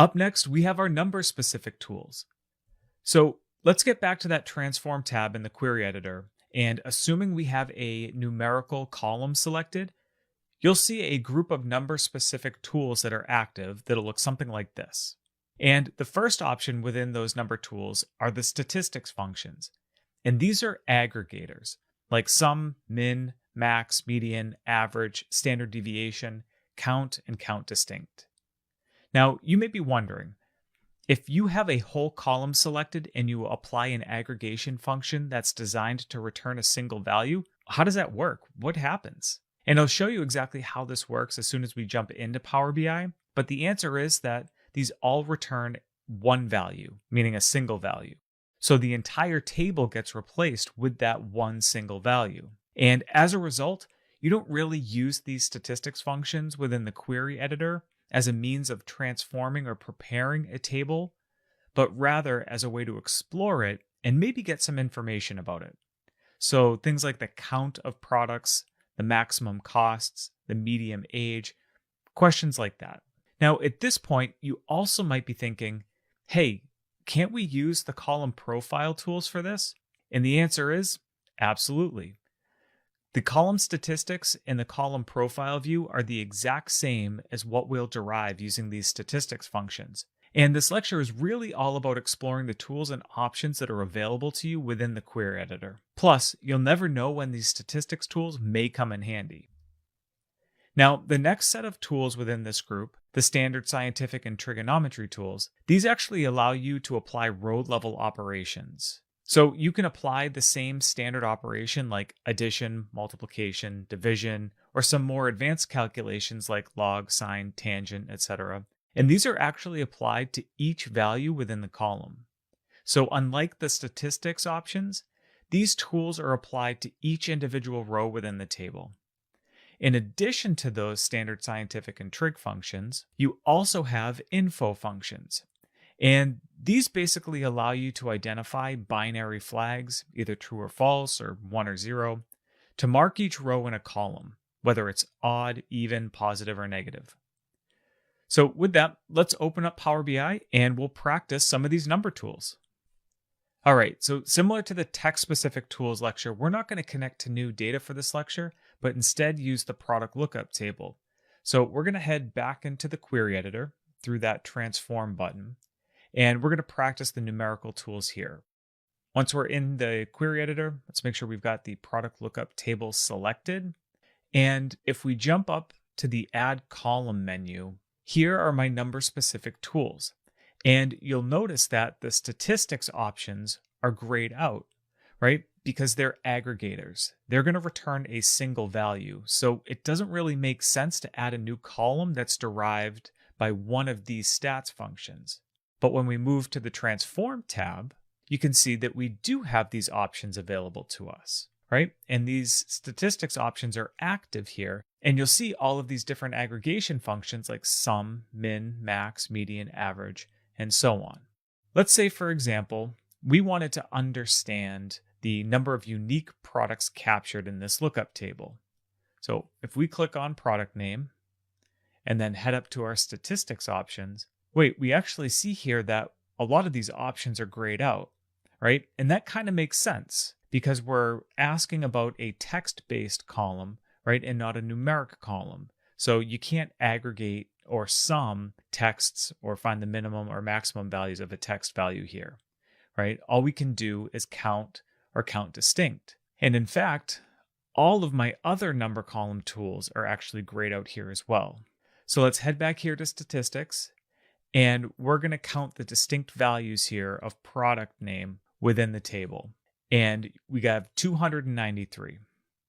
Up next, we have our number-specific tools. So let's get back to that Transform tab in the query editor, and assuming we have a numerical column selected, you'll see a group of number-specific tools that are active that'll look something like this. And the first option within those number tools are the statistics functions. And these are aggregators, like sum, min, max, median, average, standard deviation, count, and count distinct. Now, you may be wondering, if you have a whole column selected and you apply an aggregation function that's designed to return a single value, how does that work? What happens? And I'll show you exactly how this works as soon as we jump into Power BI, but the answer is that these all return one value, meaning a single value. So the entire table gets replaced with that one single value. And as a result, you don't really use these statistics functions within the query editor as a means of transforming or preparing a table, but rather as a way to explore it and maybe get some information about it. So things like the count of products, the maximum costs, the median age, questions like that. Now, at this point, you also might be thinking, hey, can't we use the column profile tools for this? And the answer is absolutely. The column statistics and the column profile view are the exact same as what we'll derive using these statistics functions. And this lecture is really all about exploring the tools and options that are available to you within the query editor. Plus, you'll never know when these statistics tools may come in handy. Now, the next set of tools within this group, the standard scientific and trigonometry tools, these actually allow you to apply row-level operations. So you can apply the same standard operation like addition, multiplication, division, or some more advanced calculations like log, sine, tangent, etc. And these are actually applied to each value within the column. So unlike the statistics options, these tools are applied to each individual row within the table. In addition to those standard scientific and trig functions, you also have info functions. And these basically allow you to identify binary flags, either true or false, or 1 or 0, to mark each row in a column, whether it's odd, even, positive, or negative. So with that, let's open up Power BI and we'll practice some of these number tools. All right, so similar to the text-specific tools lecture, we're not going to connect to new data for this lecture, but instead use the product lookup table. So we're going to head back into the query editor through that transform button, and we're going to practice the numerical tools here. Once we're in the query editor, let's make sure we've got the product lookup table selected. And if we jump up to the add column menu, here are my number-specific tools. And you'll notice that the statistics options are grayed out, right? Because they're aggregators. They're going to return a single value. So it doesn't really make sense to add a new column that's derived by one of these stats functions. But when we move to the Transform tab, you can see that we do have these options available to us, right? And these statistics options are active here. And you'll see all of these different aggregation functions like sum, min, max, median, average, and so on. Let's say, for example, we wanted to understand the number of unique products captured in this lookup table. So if we click on product name and then head up to our statistics options, we actually see here that a lot of these options are grayed out, right? And that kind of makes sense because we're asking about a text-based column, right, and not a numeric column. So you can't aggregate or sum texts or find the minimum or maximum values of a text value here, right? All we can do is count or count distinct. And in fact, all of my other number column tools are actually grayed out here as well. So let's head back here to statistics, and we're going to count the distinct values here of product name within the table. And we have 293.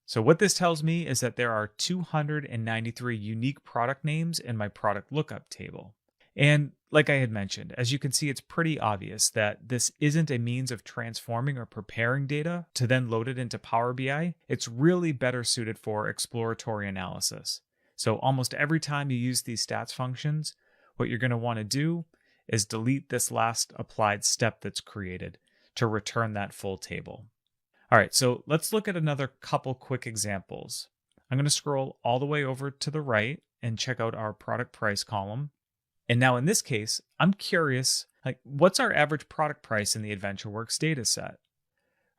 So what this tells me is that there are 293 unique product names in my product lookup table. And like I had mentioned, as you can see, it's pretty obvious that this isn't a means of transforming or preparing data to then load it into Power BI. It's really better suited for exploratory analysis. So almost every time you use these stats functions, what you're going to want to do is delete this last applied step that's created to return that full table. All right, so let's look at another couple quick examples. I'm going to scroll all the way over to the right and check out our product price column. And now in this case, I'm curious, like, what's our average product price in the AdventureWorks data set?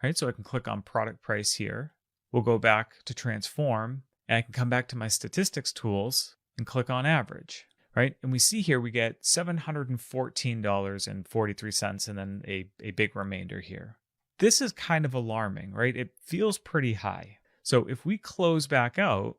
Right, so I can click on product price here. We'll go back to transform, and I can come back to my statistics tools and click on average, right? And we see here we get $714.43 and then a big remainder here. This is kind of alarming, right? It feels pretty high. So if we close back out,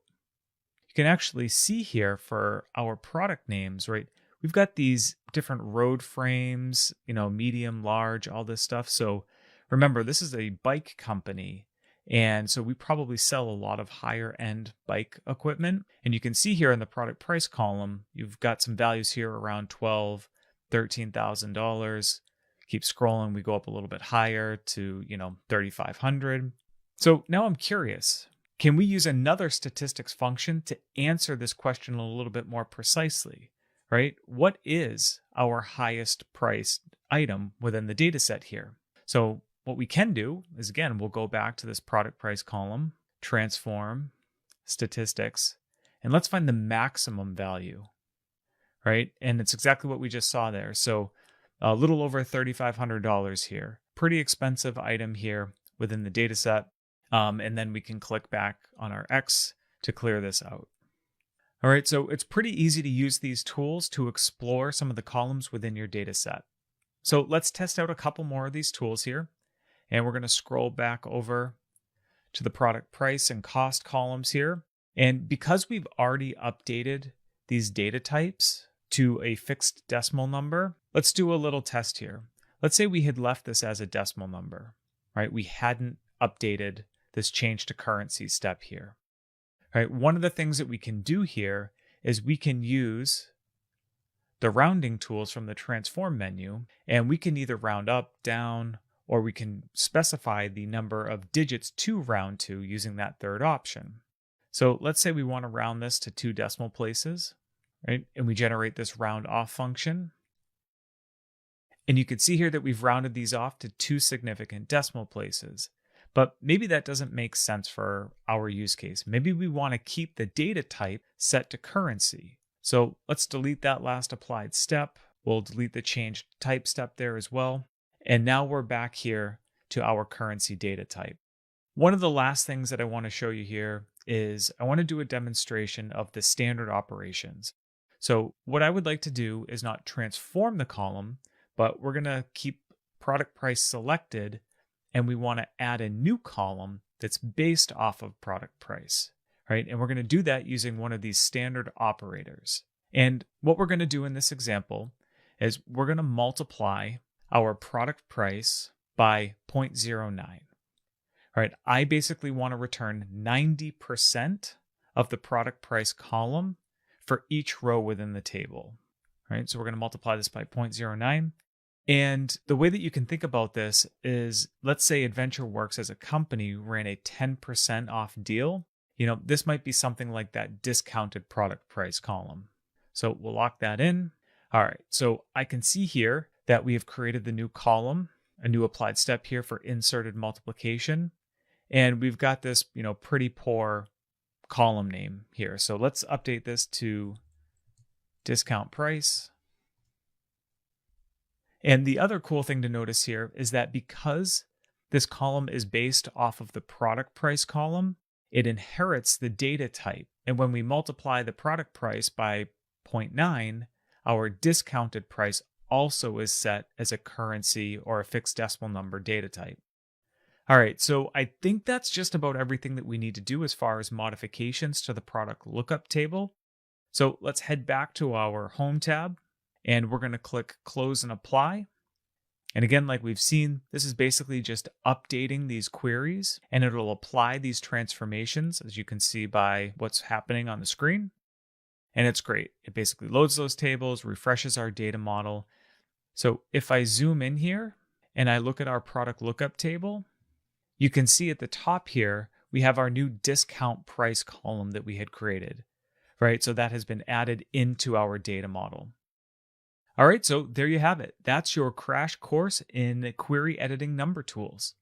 you can actually see here for our product names, right? We've got these different road frames, medium, large, all this stuff. So remember, this is a bike company. And so we probably sell a lot of higher end bike equipment. And you can see here in the product price column, you've got some values here around $12,000, $13,000. Keep scrolling, we go up a little bit higher to, $3,500. So now I'm curious, can we use another statistics function to answer this question a little bit more precisely, right? What is our highest priced item within the data set here? So what we can do is, again, we'll go back to this product price column, transform, statistics, and let's find the maximum value, right? And it's exactly what we just saw there. So a little over $3,500 here. Pretty expensive item here within the data set. And then we can click back on our X to clear this out. All right, so it's pretty easy to use these tools to explore some of the columns within your data set. So let's test out a couple more of these tools here. And we're going to scroll back over to the product price and cost columns here. And because we've already updated these data types to a fixed decimal number, let's do a little test here. Let's say we had left this as a decimal number, right? We hadn't updated this change to currency step here, right? One of the things that we can do here is we can use the rounding tools from the transform menu, and we can either round up, down, or we can specify the number of digits to round to using that third option. So let's say we want to round this to 2 decimal places, right? And we generate this round off function. And you can see here that we've rounded these off to 2 significant decimal places. But maybe that doesn't make sense for our use case. Maybe we want to keep the data type set to currency. So let's delete that last applied step. We'll delete the change type step there as well. And now we're back here to our currency data type. One of the last things that I want to show you here is I want to do a demonstration of the standard operations. So what I would like to do is not transform the column, but we're going to keep product price selected, and we want to add a new column that's based off of product price, right? And we're going to do that using one of these standard operators. And what we're going to do in this example is we're going to multiply our product price by 0.09. All right, I basically want to return 90% of the product price column for each row within the table. All right, so we're going to multiply this by 0.09. And the way that you can think about this is, let's say AdventureWorks as a company ran a 10% off deal. This might be something like that discounted product price column. So we'll lock that in. All right, so I can see here that we have created the new column, a new applied step here for inserted multiplication. And we've got this, pretty poor column name here. So let's update this to discount price. And the other cool thing to notice here is that because this column is based off of the product price column, it inherits the data type. And when we multiply the product price by 0.9, our discounted price also is set as a currency or a fixed decimal number data type. All right, so I think that's just about everything that we need to do as far as modifications to the product lookup table. So let's head back to our home tab, and we're going to click close and apply. And again, like we've seen, this is basically just updating these queries, and it'll apply these transformations, as you can see by what's happening on the screen. And it's great. It basically loads those tables, refreshes our data model. So if I zoom in here and I look at our product lookup table, you can see at the top here, we have our new discount price column that we had created, right? So that has been added into our data model. All right, so there you have it. That's your crash course in query editing number tools.